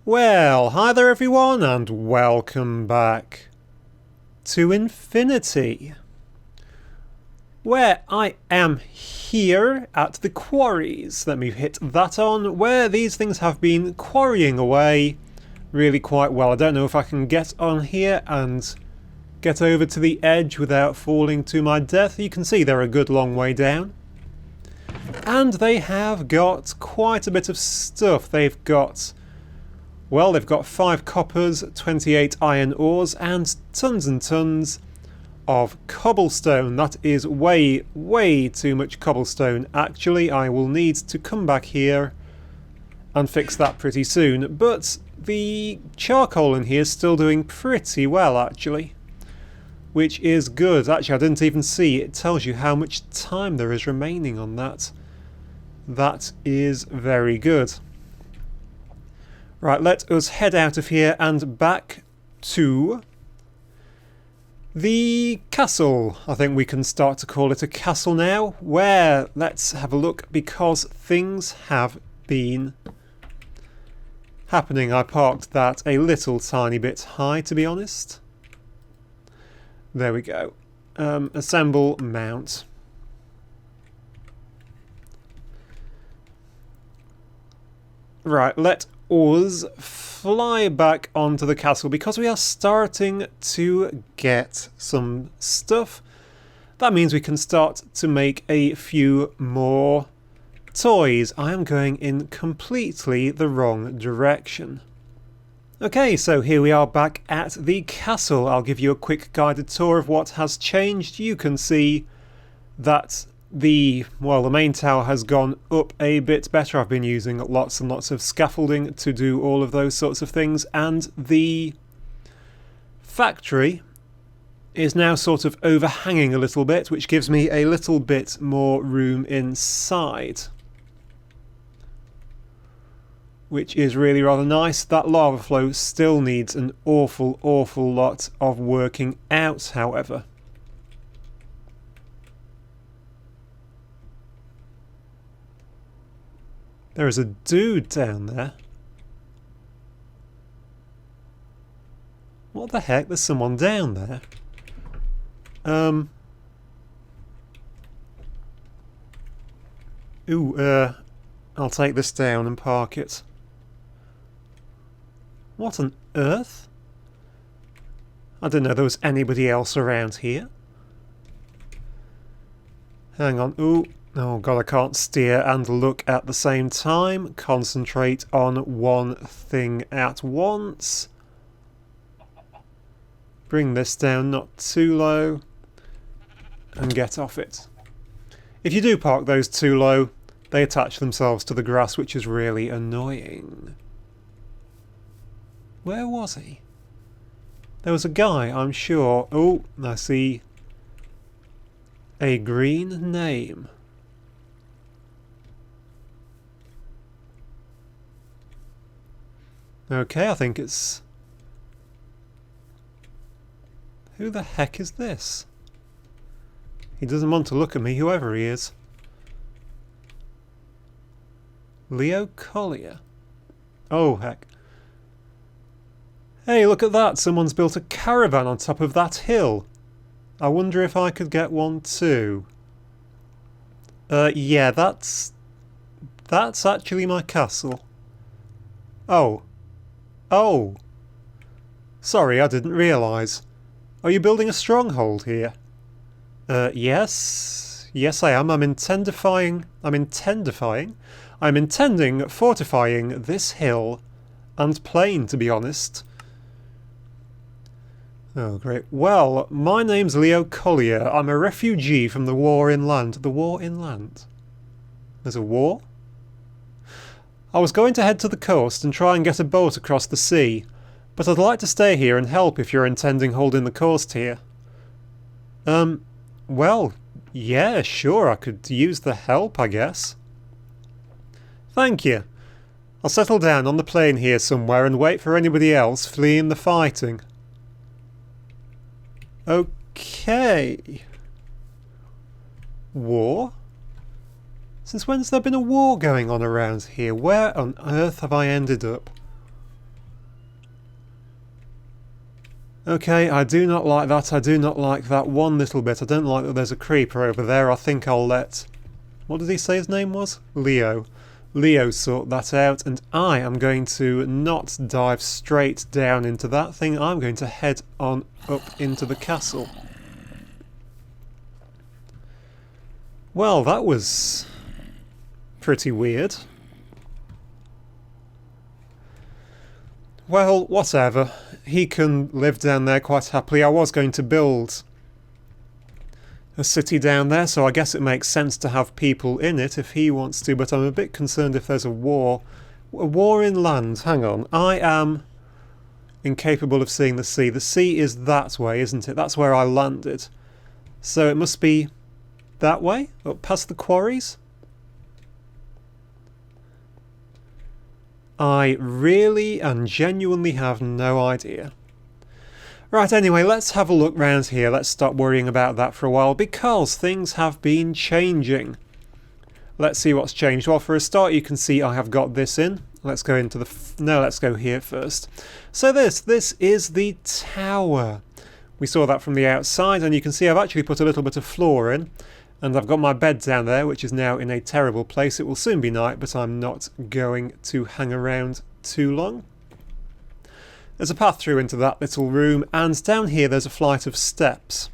Well, hi there everyone and welcome back to Infinity, where I am here at the quarries. Let me hit that on, where these things have been quarrying away really quite well. I don't know if I can get on here and get over to the edge without falling to my death. You can see they're a good long way down. And they have got quite a bit of stuff. They've got 5 coppers, 28 iron ores, and tons of cobblestone. That is way too much cobblestone. Actually, I will need to come back here and fix that pretty soon. But the charcoal in here is still doing pretty well, actually, which is good. Actually, I didn't even see. It tells you how much time there is remaining on that. That is very good. Right, let us head out of here and back to the castle. I think we can start to call it a castle now, where, let's have a look, because things have been happening. I parked that a little tiny bit high, to be honest. There we go. Assemble, mount. Right, let us fly back onto the castle because we are starting to get some stuff. That means we can start to make a few more toys. I am going in completely the wrong direction. Okay, so here we are back at the castle. I'll give you a quick guided tour of what has changed. You can see that the main tower has gone up a bit better. I've been using lots and lots of scaffolding to do all of those sorts of things, and the factory is now sort of overhanging a little bit, which gives me a little bit more room inside, which is really rather nice. That lava flow still needs an awful lot of working out, however. There is a dude down there. What the heck? There's someone down there. I'll take this down and park it. What on earth? I didn't know there was anybody else around here. Hang on. Oh god, I can't steer and look at the same time. Concentrate on one thing at once. Bring this down not too low. And get off it. If you do park those too low, they attach themselves to the grass, which is really annoying. Where was he? There was a guy, I'm sure. Oh, I see a green name. Okay, I think it's... Who the heck is this? He doesn't want to look at me, whoever he is. Leo Collier. Oh, heck. Hey, look at that! Someone's built a caravan on top of that hill. I wonder if I could get one too. Yeah, that's actually my castle. Oh. Oh! Sorry, I didn't realise. Are you building a stronghold here? Yes. Yes, I am. I'm intending fortifying this hill and plain, to be honest. Oh, great. Well, my name's Leo Collier. I'm a refugee from the war inland. The war inland? There's a war? I was going to head to the coast and try and get a boat across the sea, but I'd like to stay here and help if you're intending holding the coast here. Well, yeah, sure, I could use the help, I guess. Thank you. I'll settle down on the plain here somewhere and wait for anybody else fleeing the fighting. Okay. War? Since when's there been a war going on around here? Where on earth have I ended up? Okay, I do not like that. I do not like that one little bit. I don't like that there's a creeper over there. I think I'll let... What did he say his name was? Leo. Leo sort that out, and I am going to not dive straight down into that thing. I'm going to head on up into the castle. Well, that was pretty weird. Well, whatever. He can live down there quite happily. I was going to build a city down there, so I guess it makes sense to have people in it if he wants to, but I'm a bit concerned if there's a war. A war in land. Hang on. I am incapable of seeing the sea. The sea is that way, isn't it? That's where I landed. So it must be that way? Up past the quarries? I really and genuinely have no idea. Right, anyway, let's have a look round here. Let's stop worrying about that for a while, because things have been changing. Let's see what's changed. Well, for a start, you can see I have got this in. Let's go into the... No, let's go here first. So this is the tower. We saw that from the outside, and you can see I've actually put a little bit of floor in. And I've got my bed down there, which is now in a terrible place. It will soon be night, but I'm not going to hang around too long. There's a path through into that little room, and down here there's a flight of steps,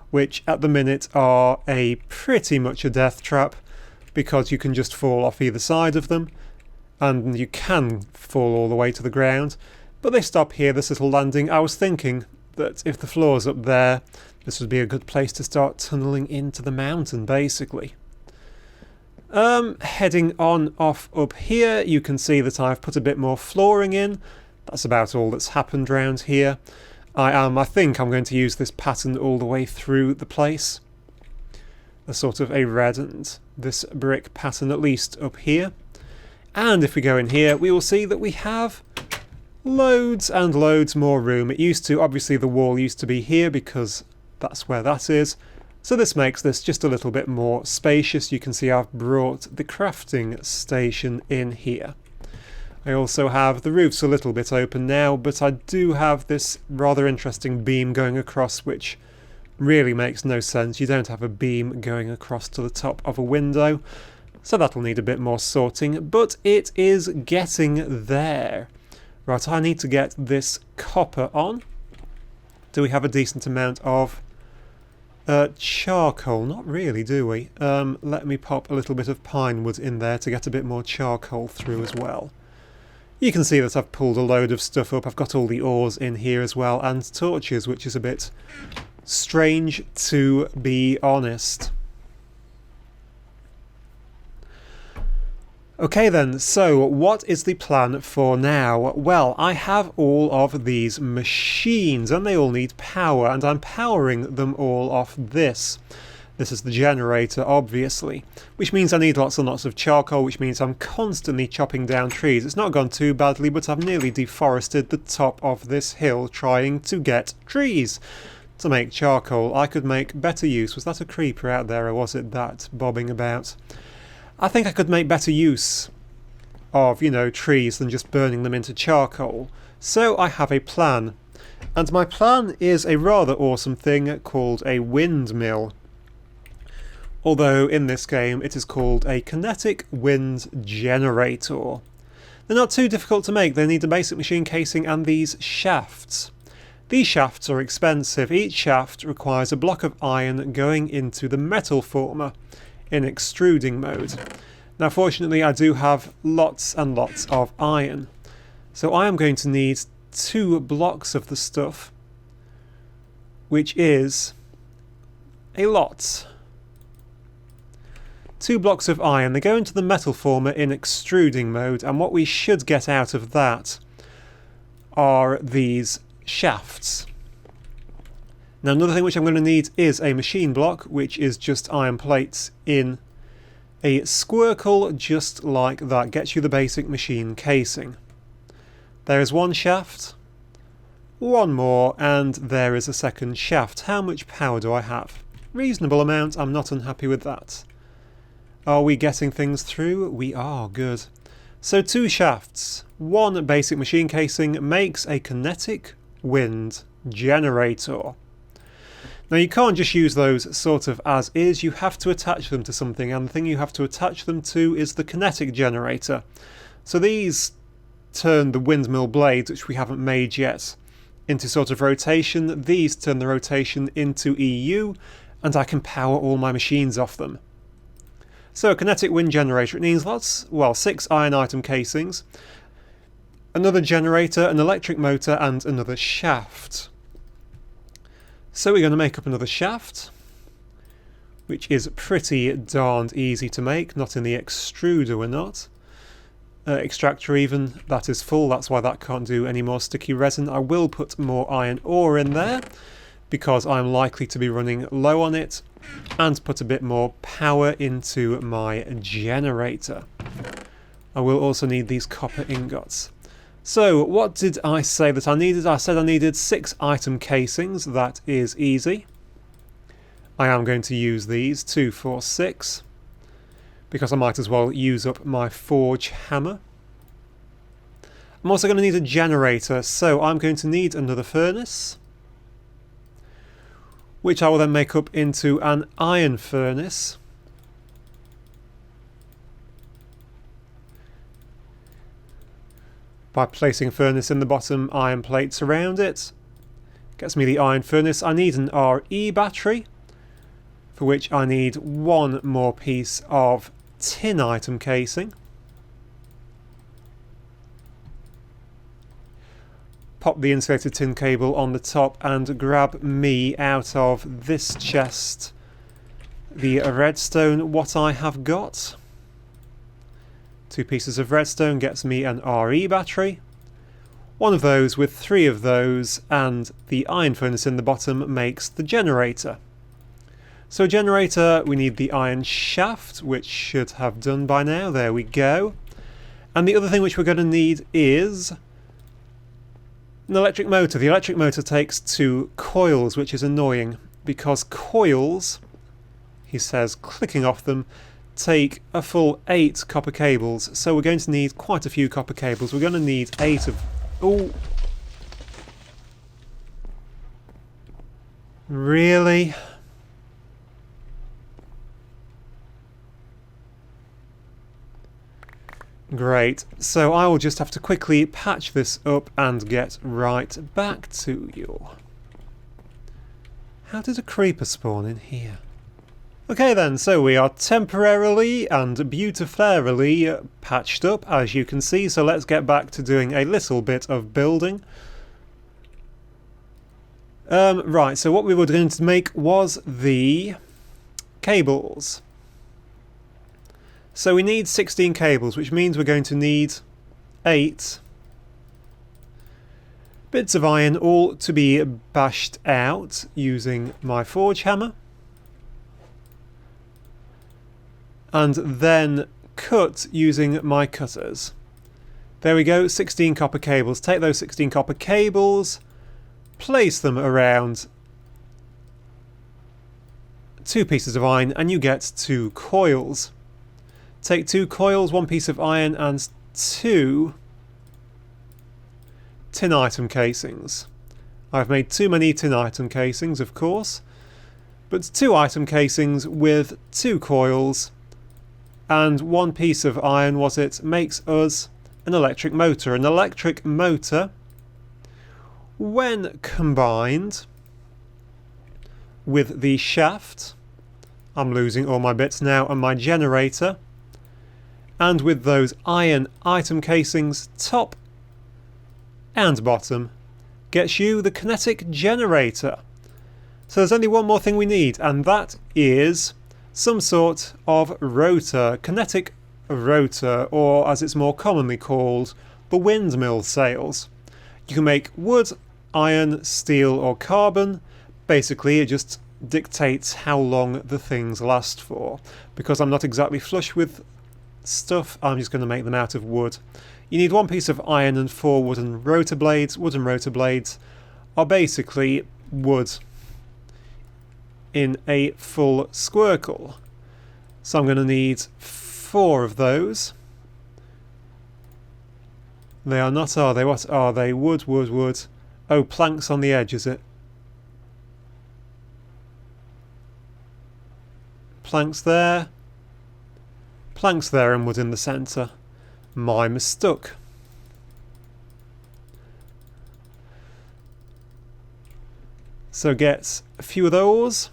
which at the minute are pretty much a death trap, because you can just fall off either side of them, and you can fall all the way to the ground. But they stop here, this little landing. I was thinking that if the floor's up there, this would be a good place to start tunnelling into the mountain, basically. Heading on off up here, you can see that I've put a bit more flooring in. That's about all that's happened round here. I think I'm going to use this pattern all the way through the place. A sort of a red and this brick pattern, at least up here. And if we go in here, we will see that we have loads and loads more room. It used to, obviously the wall used to be here because that's where that is. So this makes this just a little bit more spacious. You can see I've brought the crafting station in here. I also have the roof's a little bit open now, but I do have this rather interesting beam going across, which really makes no sense. You don't have a beam going across to the top of a window, so that'll need a bit more sorting, but it is getting there. Right, I need to get this copper on. Do we have a decent amount of charcoal? Not really, do we? Let me pop a little bit of pine wood in there to get a bit more charcoal through as well. You can see that I've pulled a load of stuff up. I've got all the ores in here as well, and torches, which is a bit strange to be honest. Okay then, so what is the plan for now? Well, I have all of these machines and they all need power, and I'm powering them all off this. This is the generator, obviously, which means I need lots and lots of charcoal, which means I'm constantly chopping down trees. It's not gone too badly, but I've nearly deforested the top of this hill trying to get trees to make charcoal. I could make better use. Was that a creeper out there, or was it that bobbing about? I think I could make better use of, trees than just burning them into charcoal. So I have a plan. And my plan is a rather awesome thing called a windmill. Although in this game it is called a kinetic wind generator. They're not too difficult to make. They need a basic machine casing and these shafts. These shafts are expensive. Each shaft requires a block of iron going into the metal former in extruding mode. Now fortunately I do have lots and lots of iron, so I am going to need 2 blocks of the stuff, which is a lot. 2 blocks of iron. They go into the metal former in extruding mode, and what we should get out of that are these shafts. Now another thing which I'm going to need is a machine block, which is just iron plates in a squircle just like that. Gets you the basic machine casing. There is 1 shaft, 1 more, and there is a second shaft. How much power do I have? Reasonable amount. I'm not unhappy with that. Are we getting things through? We are. Good. So 2 shafts, 1 basic machine casing makes a kinetic wind generator. Now you can't just use those sort of as is, you have to attach them to something, and the thing you have to attach them to is the kinetic generator. So these turn the windmill blades, which we haven't made yet, into sort of rotation. These turn the rotation into EU, and I can power all my machines off them. So a kinetic wind generator, it needs 6 iron item casings, another generator, an electric motor, and another shaft. So we're going to make up another shaft, which is pretty darned easy to make, not in the extruder we're not. Extractor even, that is full, that's why that can't do any more sticky resin. I will put more iron ore in there, because I'm likely to be running low on it, and put a bit more power into my generator. I will also need these copper ingots. So what did I say that I needed? I said I needed 6 item casings. That is easy. I am going to use these 2, 4, 6 because I might as well use up my forge hammer. I'm also going to need a generator, so I'm going to need another furnace, which I will then make up into an iron furnace. By placing a furnace in the bottom, iron plates around it. Gets me the iron furnace. I need an RE battery, for which I need 1 more piece of tin item casing. Pop the insulated tin cable on the top and grab me out of this chest the redstone what I have got. 2 pieces of redstone gets me an RE battery. 1 of those with 3 of those, and the iron furnace in the bottom makes the generator. So a generator, we need the iron shaft, which should have done by now. There we go. And the other thing which we're going to need is an electric motor. The electric motor takes 2 coils, which is annoying, because coils, he says, clicking off them, take a full 8 copper cables. So we're going to need quite a few copper cables. We're going to need 8 of... Oh! Really? Great, so I will just have to quickly patch this up and get right back to you. How did a creeper spawn in here? Okay then, so we are temporarily and beautifully patched up, as you can see, so let's get back to doing a little bit of building. Right, so what we were going to make was the cables. So we need 16 cables, which means we're going to need 8 bits of iron, all to be bashed out using my forge hammer. And then cut using my cutters. There we go, 16 copper cables. Take those 16 copper cables, place them around 2 pieces of iron, and you get 2 coils. Take 2 coils, 1 piece of iron, and 2 tin item casings. I've made too many tin item casings, of course, but 2 item casings with 2 coils and 1 piece of iron, was it, makes us an electric motor. An electric motor, when combined with the shaft, I'm losing all my bits now, and my generator, and with those iron item casings top and bottom, gets you the kinetic generator. So there's only one more thing we need, and that is some sort of rotor, kinetic rotor, or as it's more commonly called, the windmill sails. You can make wood, iron, steel or carbon. Basically it just dictates how long the things last for. Because I'm not exactly flush with stuff, I'm just going to make them out of wood. You need 1 piece of iron and 4 wooden rotor blades. Wooden rotor blades are basically wood in a full squircle. So I'm going to need 4 of those. They are not, are they? What are they? Wood, wood, wood. Oh, planks on the edge, is it? Planks there. Planks there and wood in the centre. My mistake. So get a few of those.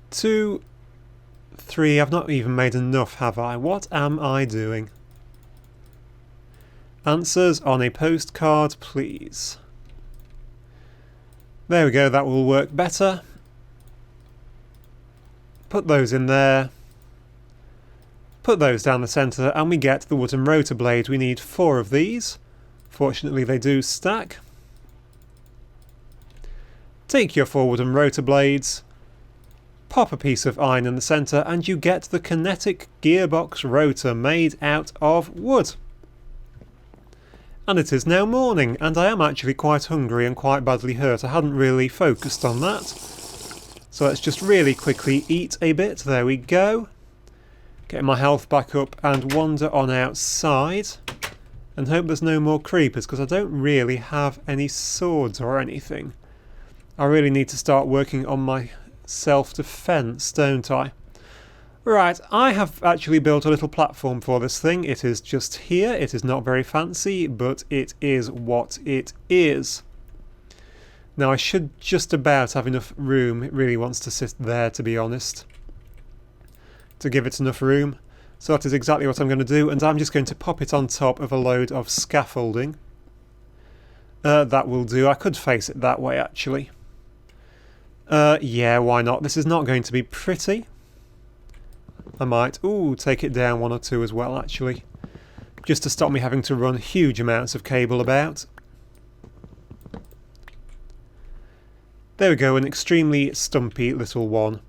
2, 3. I've not even made enough, have I? What am I doing? Answers on a postcard, please. There we go, that will work better. Put those in there. Put those down the centre and we get the wooden rotor blade. We need 4 of these. Fortunately they do stack. Take your 4 wooden rotor blades, pop a piece of iron in the centre and you get the kinetic gearbox rotor made out of wood. And it is now morning and I am actually quite hungry and quite badly hurt. I hadn't really focused on that. So let's just really quickly eat a bit. There we go. Getting my health back up and wander on outside. And hope there's no more creepers because I don't really have any swords or anything. I really need to start working on my self-defense, don't I? Right, I have actually built a little platform for this thing. It is just here. It is not very fancy, but it is what it is. Now I should just about have enough room. It really wants to sit there, to be honest, to give it enough room. So that is exactly what I'm going to do, and I'm just going to pop it on top of a load of scaffolding. That will do. I could face it that way, actually. Yeah, why not? This is not going to be pretty. I might, take it down 1 or 2 as well, actually. Just to stop me having to run huge amounts of cable about. There we go, an extremely stumpy little one.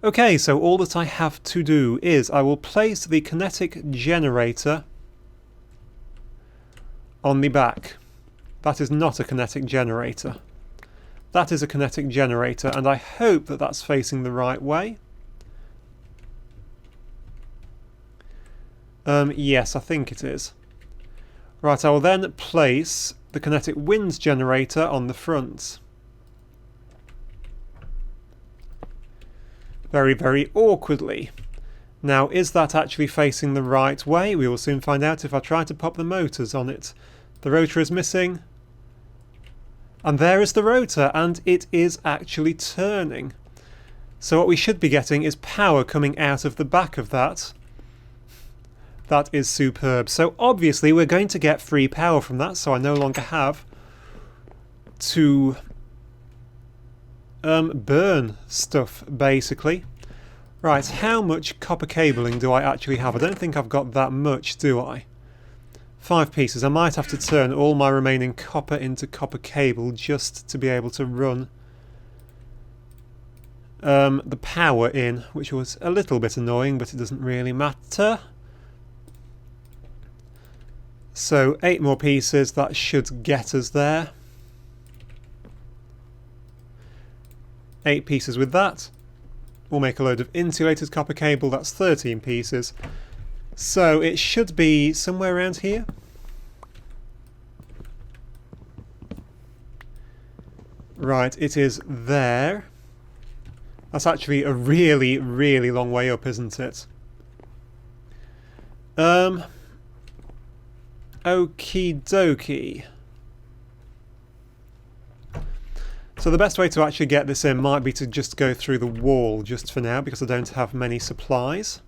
Okay, so all that I have to do is I will place the kinetic generator on the back. That is not a kinetic generator. That is a kinetic generator, and I hope that that's facing the right way. Yes, I think it is. Right, I will then place the kinetic wind generator on the front. Very, very awkwardly. Now, is that actually facing the right way? We will soon find out if I try to pop the motors on it. The rotor is missing. And there is the rotor, and it is actually turning. So what we should be getting is power coming out of the back of that. That is superb. So obviously we're going to get free power from that, so I no longer have to burn stuff, basically. Right, how much copper cabling do I actually have? I don't think I've got that much, do I? 5 pieces. I might have to turn all my remaining copper into copper cable just to be able to run the power in, which was a little bit annoying, but it doesn't really matter. So 8 more pieces, that should get us there. 8 pieces with that. We'll make a load of insulated copper cable, that's 13 pieces. So it should be somewhere around here. Right, it is there. That's actually a really, really long way up, isn't it? Okie dokie. So the best way to actually get this in might be to just go through the wall just for now, because I don't have many supplies.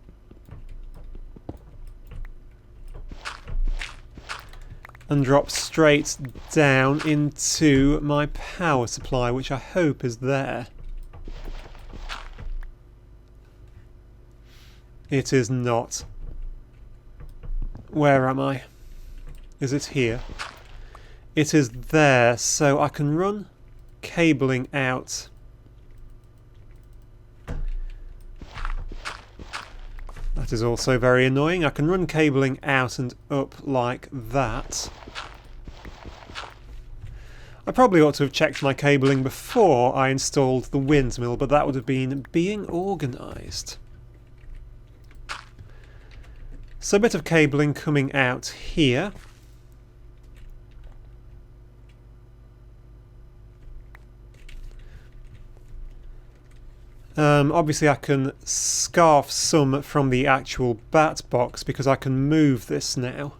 And drop straight down into my power supply, which I hope is there. It is not. Where am I? Is it here? It is there, so I can run cabling out. That is also very annoying. I can run cabling out and up like that. I probably ought to have checked my cabling before I installed the windmill, but that would have been being organised. So a bit of cabling coming out here. Obviously I can scarf some from the actual bat box because I can move this now.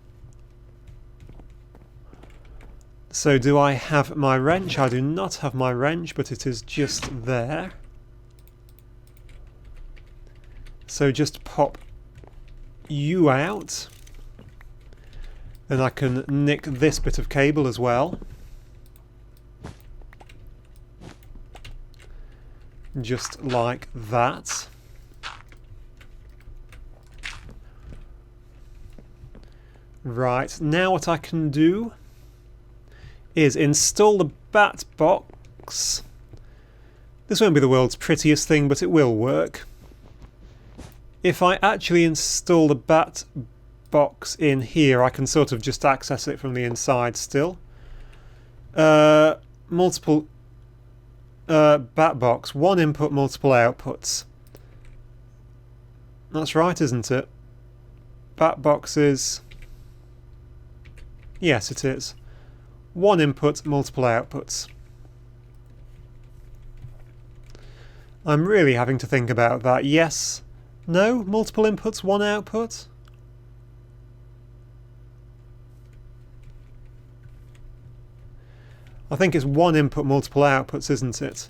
So do I have my wrench? I do not have my wrench, but it is just there. So just pop you out. Then I can nick this bit of cable as well. Just like that. Right, now what I can do is install the bat box. This won't be the world's prettiest thing, but it will work. If I actually install the bat box in here, I can sort of just access it from the inside still. Multiple bat box, one input, multiple outputs. That's right, isn't it? Bat boxes. Yes, it is. One input, multiple outputs. I'm really having to think about that. Yes. No? Multiple inputs, one output? I think it's one input, multiple outputs, isn't it?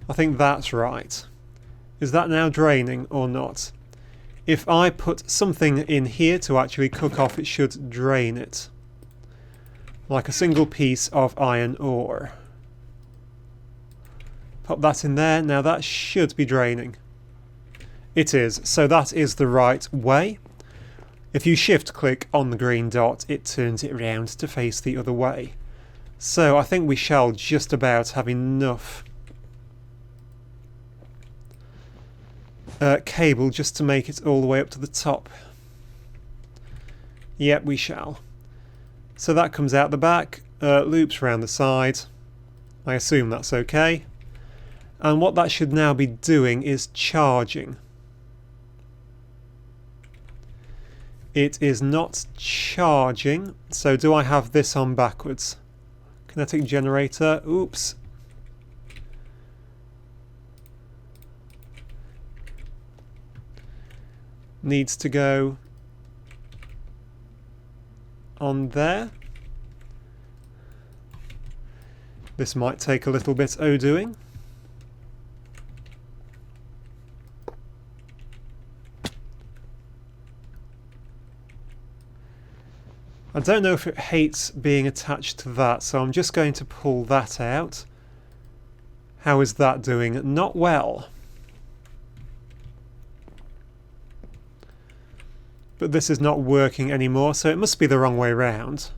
I think that's right. Is that now draining or not? If I put something in here to actually cook off, it should drain it. Like a single piece of iron ore. Pop that in there. Now that should be draining. It is. So that is the right way. If you shift click on the green dot, it turns it around to face the other way. So I think we shall just about have enough cable just to make it all the way up to the top. Yep, we shall. So that comes out the back, loops around the side. I assume that's okay. And what that should now be doing is charging. It is not charging, so do I have this on backwards? Kinetic generator, oops. Needs to go on there. This might take a little bit doing. I don't know if it hates being attached to that, so I'm just going to pull that out. How is that doing? Not well. But this is not working anymore, so it must be the wrong way round.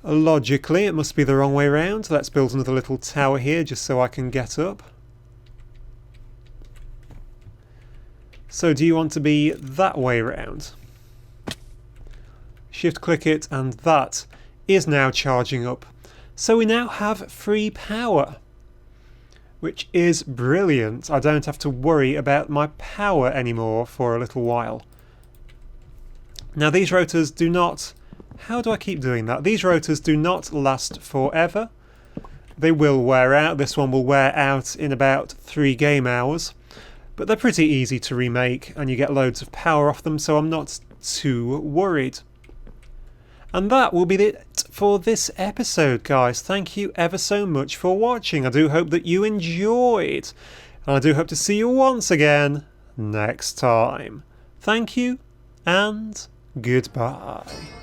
Logically, it must be the wrong way round. Let's build another little tower here just so I can get up. So do you want to be that way round? Shift click it, and that is now charging up. So we now have free power, which is brilliant. I don't have to worry about my power anymore for a little while. Now these rotors do not... How do I keep doing that? These rotors do not last forever. They will wear out. This one will wear out in about 3 game hours. But they're pretty easy to remake and you get loads of power off them, so I'm not too worried. And that will be it for this episode, guys. Thank you ever so much for watching. I do hope that you enjoyed. And I do hope to see you once again next time. Thank you and goodbye.